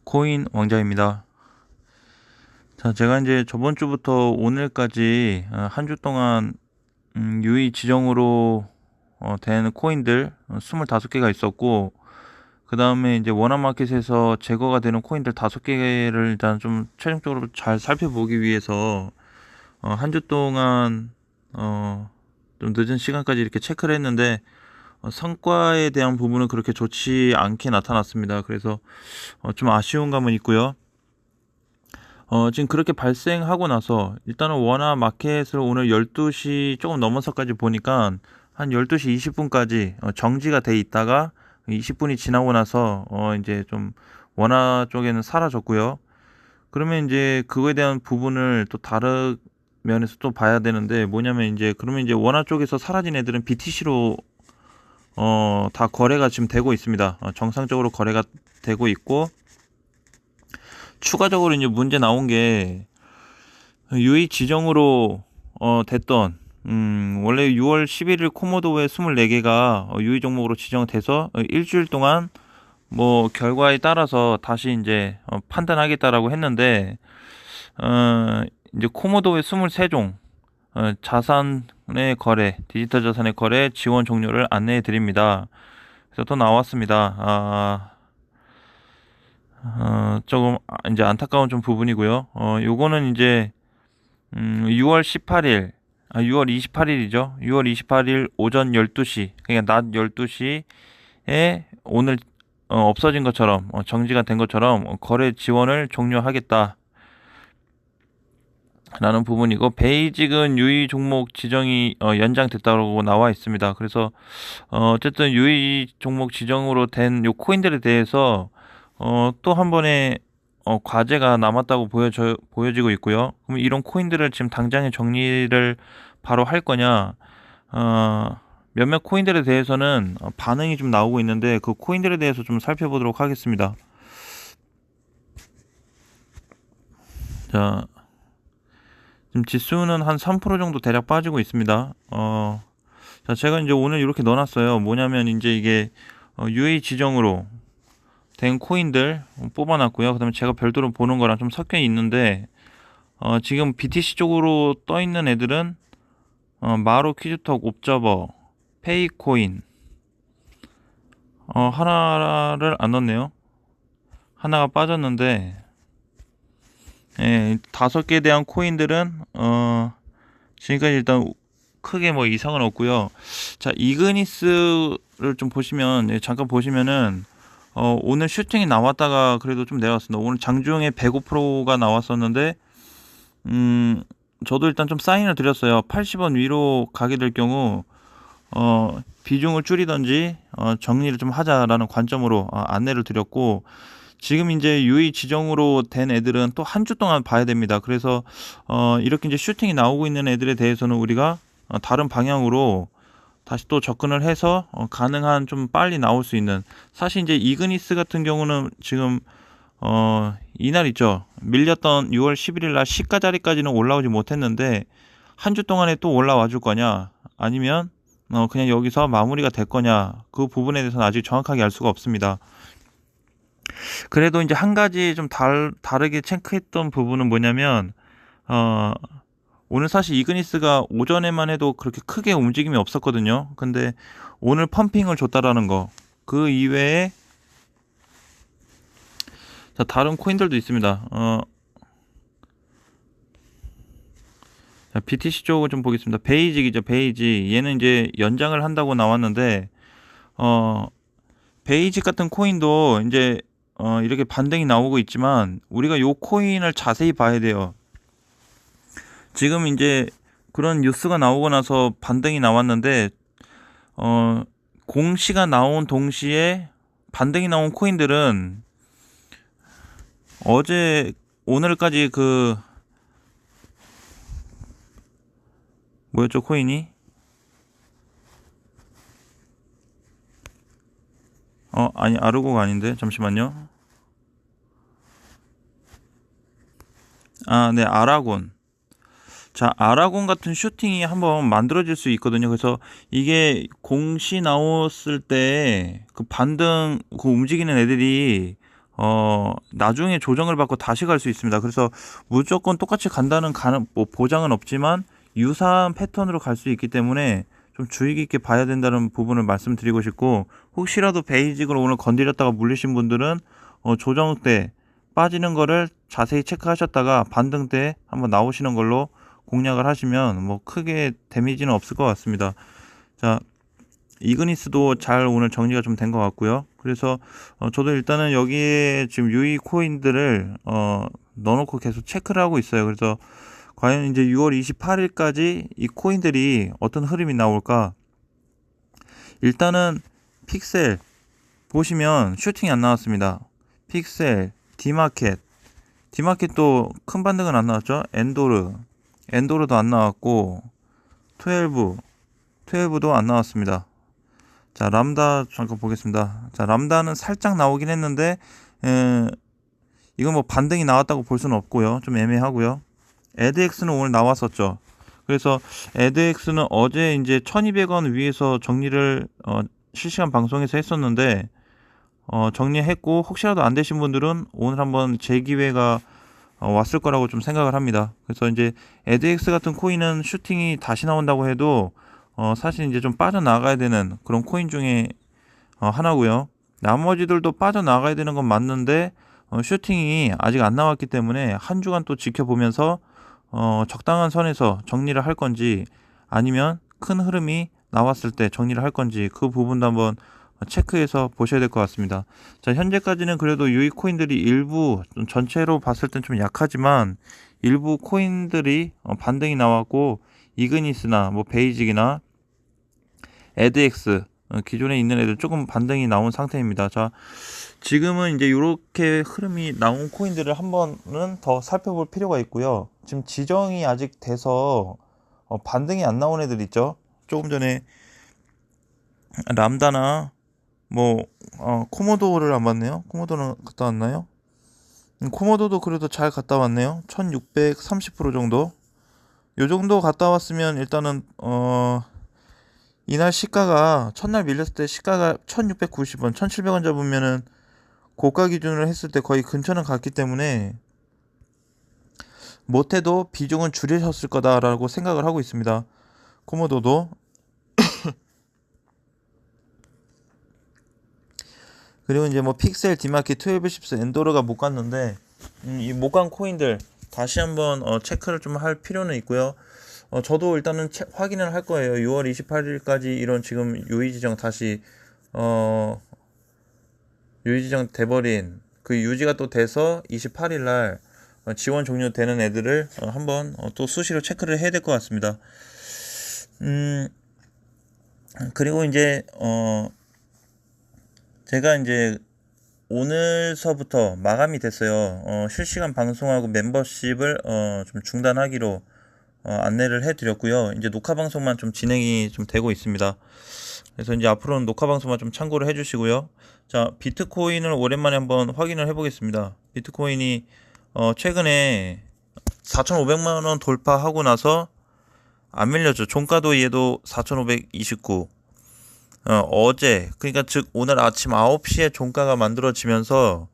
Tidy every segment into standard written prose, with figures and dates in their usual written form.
코인 왕자입니다. 자, 제가 이제 저번 주부터 오늘까지 한 주 동안 유의 지정으로 된 코인들 25개가 있었고, 그 다음에 이제 원화마켓에서 제거가 되는 코인들 5개를 일단 좀 최종적으로 잘 살펴보기 위해서 한 주 동안 좀 늦은 시간까지 이렇게 체크를 했는데, 성과에 대한 부분은 그렇게 좋지 않게 나타났습니다. 그래서 좀 아쉬운 감은 있고요. 지금 그렇게 발생하고 나서 일단은 원화 마켓을 오늘 12시 조금 넘어서까지 보니까 한 12시 20분까지 정지가 돼 있다가 20분이 지나고 나서 이제 좀 원화 쪽에는 사라졌고요. 그러면 이제 그거에 대한 부분을 또 다른 면에서 또 봐야 되는데, 뭐냐면 이제 그러면 이제 원화 쪽에서 사라진 애들은 BTC로 다 거래가 지금 되고 있습니다. 정상적으로 거래가 되고 있고, 추가적으로 이제 문제 나온 게 유의 지정으로 됐던 원래 6월 11일 코모도의 24개가 유의 종목으로 지정돼서 일주일 동안 뭐 결과에 따라서 다시 이제 판단하겠다라고 했는데, 이제 코모도의 23종 자산의 거래, 디지털 자산의 거래 지원 종료를 안내해 드립니다. 그래서 또 나왔습니다. 조금 이제 안타까운 좀 부분이고요. 요거는 이제 6월 18일, 6월 28일이죠. 6월 28일 오전 12시, 그러니까 낮 12시에 오늘 없어진 것처럼, 정지가 된 것처럼 거래 지원을 종료하겠다 라는 부분이고, 베이직은 유의 종목 지정이 연장됐다고 나와 있습니다. 그래서 어쨌든 유의 종목 지정으로 된 요 코인들에 대해서 또 한 번의 과제가 남았다고 보여지고 있고요. 그럼 이런 코인들을 지금 당장에 정리를 바로 할 거냐? 몇몇 코인들에 대해서는 반응이 좀 나오고 있는데, 그 코인들에 대해서 좀 살펴보도록 하겠습니다. 자, 지금 지수는 한 3% 정도 대략 빠지고 있습니다. 자, 제가 이제 오늘 이렇게 넣어놨어요. 뭐냐면 이제 이게 UA 지정으로 된 코인들 뽑아놨고요. 그다음에 제가 별도로 보는 거랑 좀 섞여 있는데, 지금 BTC 쪽으로 떠 있는 애들은 마로, 퀴즈톡, 옵저버, 페이코인, 하나를 안 넣었네요. 하나가 빠졌는데, 예, 5개에 대한 코인들은 지금까지 일단 크게 뭐 이상은 없고요. 자, 이그니스를 좀 보시면, 예, 잠깐 보시면은 오늘 슈팅이 나왔다가 그래도 좀 내려왔습니다. 오늘 장중에 105%가 나왔었는데, 저도 일단 좀 사인을 드렸어요. 80원 위로 가게 될 경우 비중을 줄이던지 정리를 좀 하자라는 관점으로 안내를 드렸고, 지금 이제 유의 지정으로 된 애들은 또 한 주 동안 봐야 됩니다. 그래서 이렇게 이제 슈팅이 나오고 있는 애들에 대해서는 우리가 다른 방향으로 다시 또 접근을 해서 가능한 좀 빨리 나올 수 있는, 사실 이제 이그니스 같은 경우는 지금 이날 있죠, 밀렸던 6월 11일 날 시가 자리까지는 올라오지 못했는데 한 주 동안에 또 올라와 줄 거냐, 아니면 그냥 여기서 마무리가 될 거냐, 그 부분에 대해서는 아직 정확하게 알 수가 없습니다. 그래도 이제 한 가지 좀 다르게 체크했던 부분은 뭐냐면, 오늘 사실 이그니스가 오전에만 해도 그렇게 크게 움직임이 없었거든요. 근데 오늘 펌핑을 줬다라는 거, 그 이외에 자, 다른 코인들도 있습니다. 자, BTC 쪽을 좀 보겠습니다. 베이직이죠, 베이직. 얘는 이제 연장을 한다고 나왔는데, 베이직 같은 코인도 이제 이렇게 반등이 나오고 있지만, 우리가 요 코인을 자세히 봐야 돼요. 지금 이제 그런 뉴스가 나오고 나서 반등이 나왔는데, 공시가 나온 동시에 반등이 나온 코인들은 어제 오늘까지 그 뭐였죠, 코인이? 아니, 아르고가 아닌데, 잠시만요. 네, 아라곤. 자, 아라곤 같은 슈팅이 한번 만들어질 수 있거든요. 그래서 이게 공시 나왔을 때 그 반등, 그 움직이는 애들이 나중에 조정을 받고 다시 갈 수 있습니다. 그래서 무조건 똑같이 간다는 뭐 보장은 없지만 유사한 패턴으로 갈 수 있기 때문에 좀 주의 깊게 봐야 된다는 부분을 말씀드리고 싶고, 혹시라도 베이직으로 오늘 건드렸다가 물리신 분들은 조정 때 빠지는 거를 자세히 체크하셨다가 반등 때 한번 나오시는 걸로 공략을 하시면 뭐 크게 데미지는 없을 것 같습니다. 자, 이그니스도 잘 오늘 정리가 좀 된 것 같고요. 그래서 저도 일단은 여기에 지금 유의 코인들을 넣어놓고 계속 체크를 하고 있어요. 그래서 과연 이제 6월 28일까지 이 코인들이 어떤 흐름이 나올까. 일단은 픽셀 보시면 슈팅이 안 나왔습니다. 픽셀, 디마켓도 큰 반등은 안 나왔죠. 엔도르도 안 나왔고, 12도 안 나왔습니다. 자, 람다 잠깐 보겠습니다. 자, 람다는 살짝 나오긴 했는데 이건 뭐 반등이 나왔다고 볼 수는 없고요. 좀 애매하고요. 에드엑스는 오늘 나왔었죠. 그래서 에드엑스는 어제 이제 1200원 위에서 정리를 실시간 방송에서 했었는데 정리했고, 혹시라도 안 되신 분들은 오늘 한번 재기회가 왔을 거라고 좀 생각을 합니다. 그래서 이제 에드엑스 같은 코인은 슈팅이 다시 나온다고 해도 사실 이제 좀 빠져나가야 되는 그런 코인 중에 하나고요. 나머지들도 빠져나가야 되는 건 맞는데 슈팅이 아직 안 나왔기 때문에 한 주간 또 지켜보면서 적당한 선에서 정리를 할 건지, 아니면 큰 흐름이 나왔을 때 정리를 할 건지, 그 부분도 한번 체크해서 보셔야 될 것 같습니다. 자, 현재까지는 그래도 유의 코인들이 일부, 전체로 봤을 땐 좀 약하지만 일부 코인들이 반등이 나왔고, 이그니스나 뭐 베이직이나 에드엑스 기존에 있는 애들 조금 반등이 나온 상태입니다. 자, 지금은 이제 이렇게 흐름이 나온 코인들을 한번은 더 살펴볼 필요가 있고요. 지금 지정이 아직 돼서 반등이 안 나온 애들 있죠. 조금 전에 람다나 뭐 코모도를 안 봤네요. 코모도는 갔다 왔나요? 코모도도 그래도 잘 갔다 왔네요. 1630% 정도. 요 정도 갔다 왔으면 일단은 이날 시가가 첫날 밀렸을 때 시가가 1690원, 1700원 잡으면은 고가 기준으로 했을 때 거의 근처는 갔기 때문에 못해도 비중은 줄이셨을 거다라고 생각을 하고 있습니다. 코모도도. 그리고 이제 뭐 픽셀, 디마켓, 12십스, 엔도르가 못 갔는데 이 못 간 코인들 다시 한번 체크를 좀 할 필요는 있고요. 저도 일단은 확인을 할 거예요. 6월 28일까지 이런 지금 유의지정 다시 유의지정 돼버린 그 유지가 또 돼서 28일날 지원 종료되는 애들을 한번 또 수시로 체크를 해야 될 것 같습니다. 그리고 이제 제가 이제 오늘서부터 마감이 됐어요. 실시간 방송하고 멤버십을 좀 중단하기로 안내를 해드렸고요. 이제 녹화 방송만 좀 진행이 좀 되고 있습니다. 그래서 이제 앞으로는 녹화 방송만 좀 참고를 해주시고요. 자, 비트코인을 오랜만에 한번 확인을 해보겠습니다. 비트코인이 최근에 4,500만원 돌파하고 나서 안 밀렸죠. 종가도 얘도 4,529. 어제, 그러니까 즉 오늘 아침 9시에 종가가 만들어지면서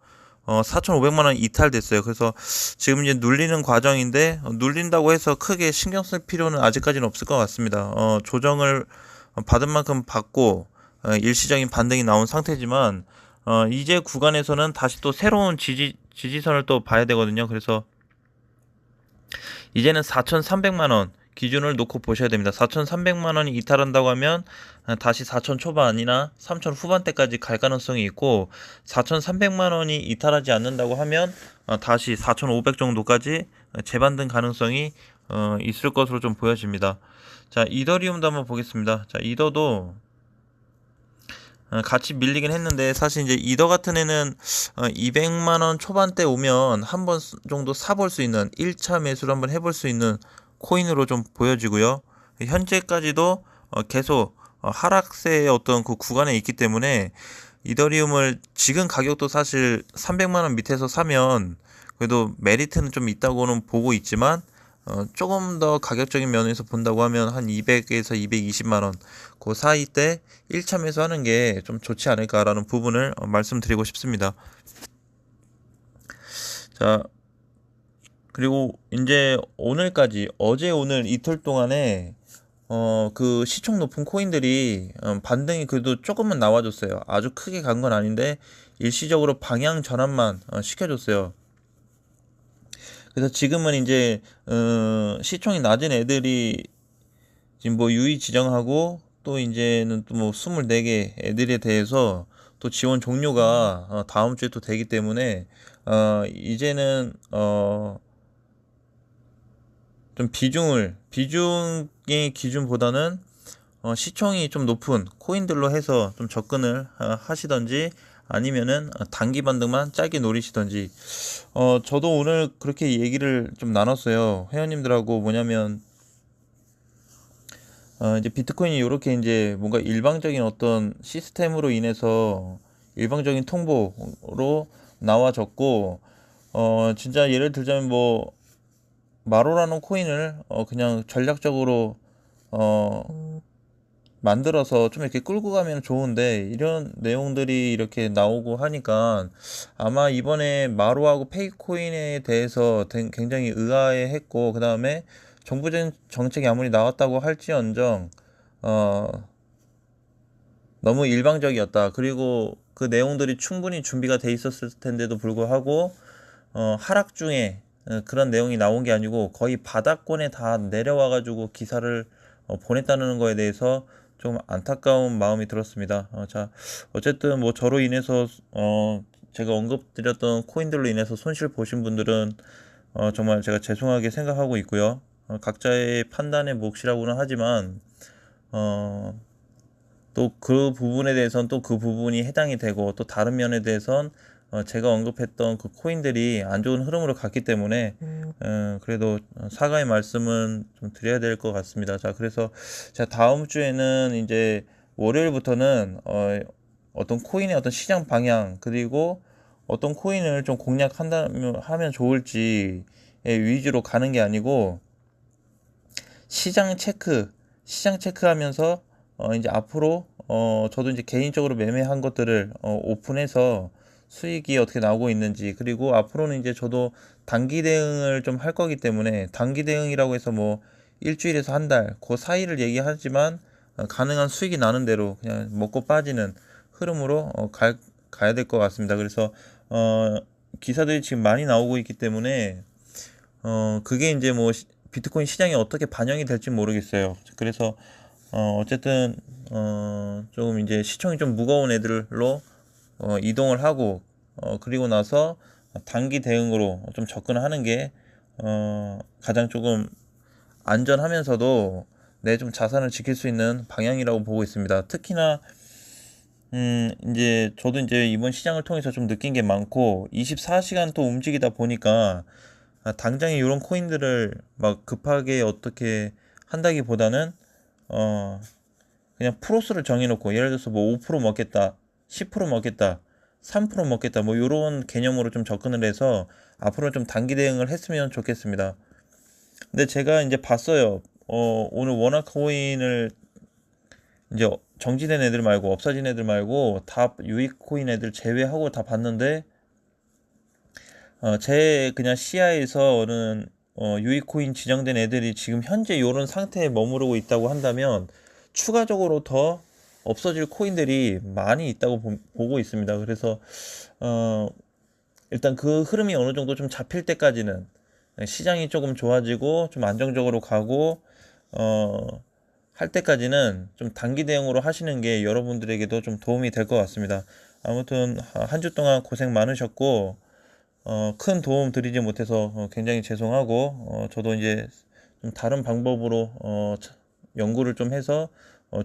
4,500만원 이탈됐어요. 그래서 지금 이제 눌리는 과정인데 눌린다고 해서 크게 신경 쓸 필요는 아직까지는 없을 것 같습니다. 조정을 받은 만큼 받고 일시적인 반등이 나온 상태지만 이제 구간에서는 다시 또 새로운 지지선을 또 봐야 되거든요. 그래서 이제는 4,300만원 기준을 놓고 보셔야 됩니다. 4,300만원이 이탈한다고 하면 다시 4,000 초반이나 3,000 후반대까지 갈 가능성이 있고, 4,300만원이 이탈하지 않는다고 하면 다시 4,500 정도까지 재반등 가능성이 있을 것으로 좀 보여집니다. 자, 이더리움도 한번 보겠습니다. 자, 이더도 같이 밀리긴 했는데, 사실 이제 이더 같은 애는 200만원 초반대 오면 한 번 정도 사볼 수 있는 1차 매수를 한번 해볼 수 있는 코인으로 좀 보여지고요. 현재까지도 계속 하락세의 어떤 그 구간에 있기 때문에 이더리움을 지금 가격도 사실 300만원 밑에서 사면 그래도 메리트는 좀 있다고는 보고 있지만 조금 더 가격적인 면에서 본다고 하면 한 200에서 220만원 그 사이 때 1차 매수하는 게 좀 좋지 않을까라는 부분을 말씀드리고 싶습니다. 자, 그리고 이제 오늘까지 어제 오늘 이틀 동안에 그 시총 높은 코인들이 반등이 그래도 조금은 나와줬어요. 아주 크게 간 건 아닌데 일시적으로 방향 전환만 시켜줬어요. 그래서 지금은 이제 시총이 낮은 애들이 지금 뭐 유의 지정하고 또 이제는 또 뭐 24개 애들에 대해서 또 지원 종료가 다음 주에 또 되기 때문에 이제는 좀 비중의 기준보다는 시총이 좀 높은 코인들로 해서 좀 접근을 하시던지 아니면은 단기 반등만 짧게 노리시던지. 저도 오늘 그렇게 얘기를 좀 나눴어요. 회원님들하고. 뭐냐면 이제 비트코인이 이렇게 이제 뭔가 일방적인 어떤 시스템으로 인해서 일방적인 통보로 나와졌고, 진짜 예를 들자면 뭐 마로라는 코인을 그냥 전략적으로 만들어서 좀 이렇게 끌고 가면 좋은데, 이런 내용들이 이렇게 나오고 하니까 아마 이번에 마루하고 페이코인에 대해서 굉장히 의아해 했고, 그 다음에 정부적인 정책이 아무리 나왔다고 할지언정 너무 일방적이었다. 그리고 그 내용들이 충분히 준비가 돼 있었을 텐데도 불구하고 하락 중에 그런 내용이 나온 게 아니고 거의 바닥권에 다 내려와가지고 기사를 보냈다는 거에 대해서 좀 안타까운 마음이 들었습니다. 자, 어쨌든 뭐 저로 인해서 제가 언급드렸던 코인들로 인해서 손실 보신 분들은 정말 제가 죄송하게 생각하고 있고요. 각자의 판단의 몫이라고는 하지만 또 그 부분에 대해서는 또 그 부분이 해당이 되고, 또 다른 면에 대해서는 제가 언급했던 그 코인들이 안 좋은 흐름으로 갔기 때문에 그래도 사과의 말씀은 좀 드려야 될 것 같습니다. 자, 그래서 자, 다음 주에는 이제 월요일부터는 어떤 코인의 어떤 시장 방향, 그리고 어떤 코인을 좀 공략한다면 하면 좋을지 위주로 가는 게 아니고 시장 체크하면서 이제 앞으로 저도 이제 개인적으로 매매한 것들을 오픈해서 수익이 어떻게 나오고 있는지, 그리고 앞으로는 이제 저도 단기 대응을 좀 할 거기 때문에, 단기 대응이라고 해서 뭐 일주일에서 한 달, 그 사이를 얘기하지만 가능한 수익이 나는 대로 그냥 먹고 빠지는 흐름으로 가야 될 것 같습니다. 그래서 기사들이 지금 많이 나오고 있기 때문에 그게 이제 뭐 비트코인 시장에 어떻게 반영이 될지 모르겠어요. 그래서 어쨌든 조금 이제 시총이 좀 무거운 애들로 이동을 하고 그리고 나서 단기 대응으로 좀 접근하는 게 가장 조금 안전하면서도 내 좀 자산을 지킬 수 있는 방향이라고 보고 있습니다. 특히나 이제 저도 이제 이번 시장을 통해서 좀 느낀 게 많고, 24시간 또 움직이다 보니까 당장에 이런 코인들을 막 급하게 어떻게 한다기보다는 어 그냥 프로스를 정해놓고, 예를 들어서 뭐 5% 먹겠다, 10% 먹겠다, 3% 먹겠다, 뭐 이런 개념으로 좀 접근을 해서 앞으로 좀 단기 대응을 했으면 좋겠습니다. 근데 제가 이제 봤어요. 오늘 워낙 코인을 이제 정지된 애들 말고, 없어진 애들 말고 다 유익 코인 애들 제외하고 다 봤는데 제 그냥 시야에서는 유익 코인 지정된 애들이 지금 현재 이런 상태에 머무르고 있다고 한다면 추가적으로 더 없어질 코인들이 많이 있다고 보고 있습니다. 그래서 일단 그 흐름이 어느 정도 좀 잡힐 때까지는, 시장이 조금 좋아지고 좀 안정적으로 가고 할 때까지는 좀 단기 대응으로 하시는 게 여러분들에게도 좀 도움이 될 것 같습니다. 아무튼 한 주 동안 고생 많으셨고 큰 도움 드리지 못해서 굉장히 죄송하고, 저도 이제 좀 다른 방법으로 연구를 좀 해서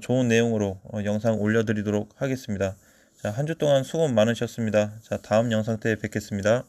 좋은 내용으로 영상 올려드리도록 하겠습니다. 자, 한 주 동안 수고 많으셨습니다. 자, 다음 영상 때 뵙겠습니다.